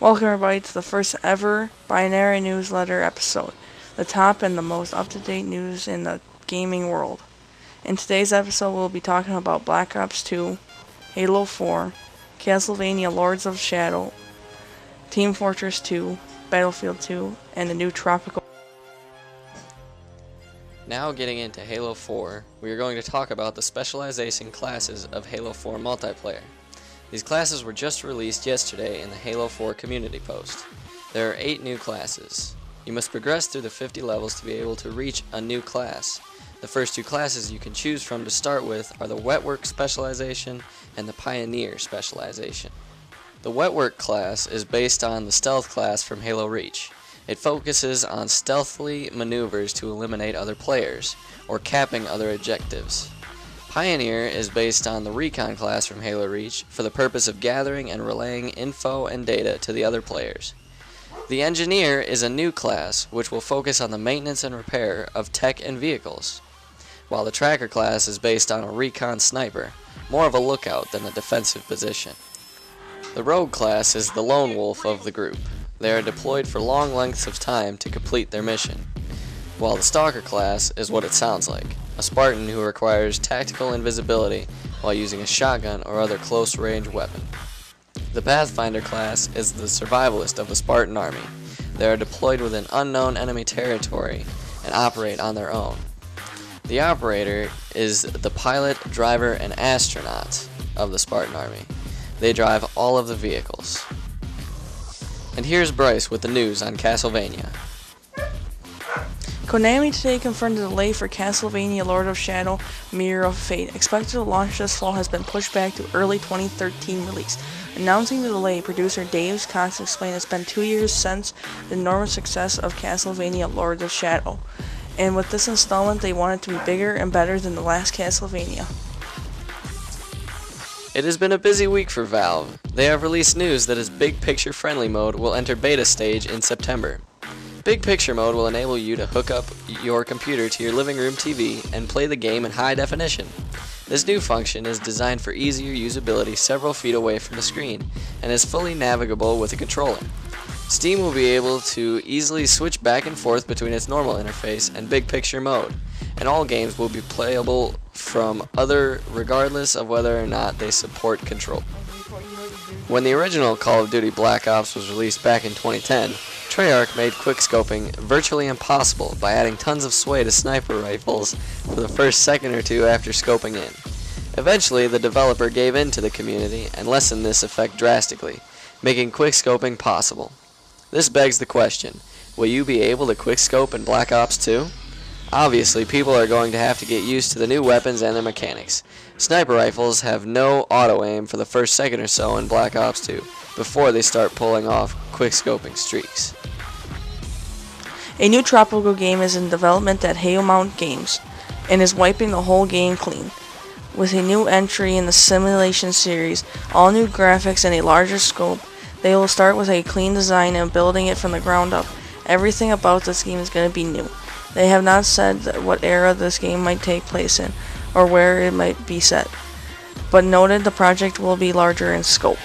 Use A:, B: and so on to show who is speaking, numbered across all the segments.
A: Welcome everybody to the first ever Binary Newsletter episode, the top and the most up-to-date news in the gaming world. In today's episode we'll be talking about Black Ops 2, Halo 4, Castlevania Lords of Shadow, Team Fortress 2, Battlefield 2, and the new Tropical.
B: Now getting into Halo 4, we are going to talk about the specialization classes of Halo 4 multiplayer. These classes were just released yesterday in the Halo 4 community post. There are 8 new classes. You must progress through the 50 levels to be able to reach a new class. The first 2 classes you can choose from to start with are the Wetwork specialization and the Pioneer specialization. The Wetwork class is based on the Stealth class from Halo Reach. It focuses on stealthily maneuvers to eliminate other players, or capping other objectives. Pioneer is based on the Recon class from Halo Reach for the purpose of gathering and relaying info and data to the other players. The Engineer is a new class which will focus on the maintenance and repair of tech and vehicles, while the Tracker class is based on a Recon Sniper, more of a lookout than a defensive position. The Rogue class is the lone wolf of the group. They are deployed for long lengths of time to complete their mission, while the Stalker class is what it sounds like, a Spartan who requires tactical invisibility while using a shotgun or other close-range weapon. The Pathfinder class is the survivalist of the Spartan army. They are deployed within unknown enemy territory and operate on their own. The Operator is the pilot, driver, and astronaut of the Spartan army. They drive all of the vehicles. And here's Bryce with the news on Castlevania.
A: Konami today confirmed the delay for Castlevania Lord of Shadow Mirror of Fate. Expected to launch this fall has been pushed back to early 2013 release. Announcing the delay, producer Dave Cox explained it's been 2 years since the enormous success of Castlevania Lord of Shadow, and with this installment they want it to be bigger and better than the last Castlevania.
B: It has been a busy week for Valve. They have released news that its Big Picture Friendly mode will enter beta stage in September. Big Picture mode will enable you to hook up your computer to your living room TV and play the game in high definition. This new function is designed for easier usability several feet away from the screen and is fully navigable with a controller. Steam will be able to easily switch back and forth between its normal interface and Big Picture mode, and all games will be playable from other regardless of whether or not they support control. When the original Call of Duty Black Ops was released back in 2010, Treyarch made quickscoping virtually impossible by adding tons of sway to sniper rifles for the first second or two after scoping in. Eventually, the developer gave in to the community and lessened this effect drastically, making quickscoping possible. This begs the question, will you be able to quickscope in Black Ops 2? Obviously, people are going to have to get used to the new weapons and their mechanics. Sniper rifles have no auto-aim for the first second or so in Black Ops 2, before they start pulling off quickscoping streaks.
A: A new Tropical game is in development at Hailmount Games, and is wiping the whole game clean. With a new entry in the Simulation series, all new graphics and a larger scope, they will start with a clean design and building it from the ground up. Everything about this game is going to be new. They have not said what era this game might take place in, or where it might be set, but noted the project will be larger in scope.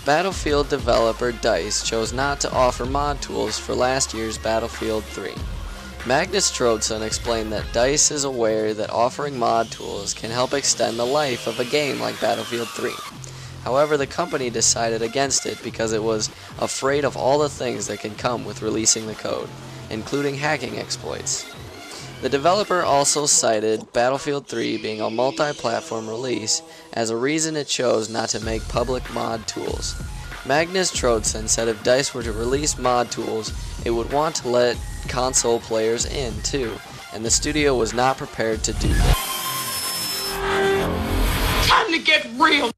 B: Battlefield developer DICE chose not to offer mod tools for last year's Battlefield 3. Magnus Troedson explained that DICE is aware that offering mod tools can help extend the life of a game like Battlefield 3. However, the company decided against it because it was afraid of all the things that can come with releasing the code, including hacking exploits. The developer also cited Battlefield 3 being a multi-platform release as a reason it chose not to make public mod tools. Magnus Troedson said if DICE were to release mod tools, it would want to let console players in too, and the studio was not prepared to do that.
C: Time to get real!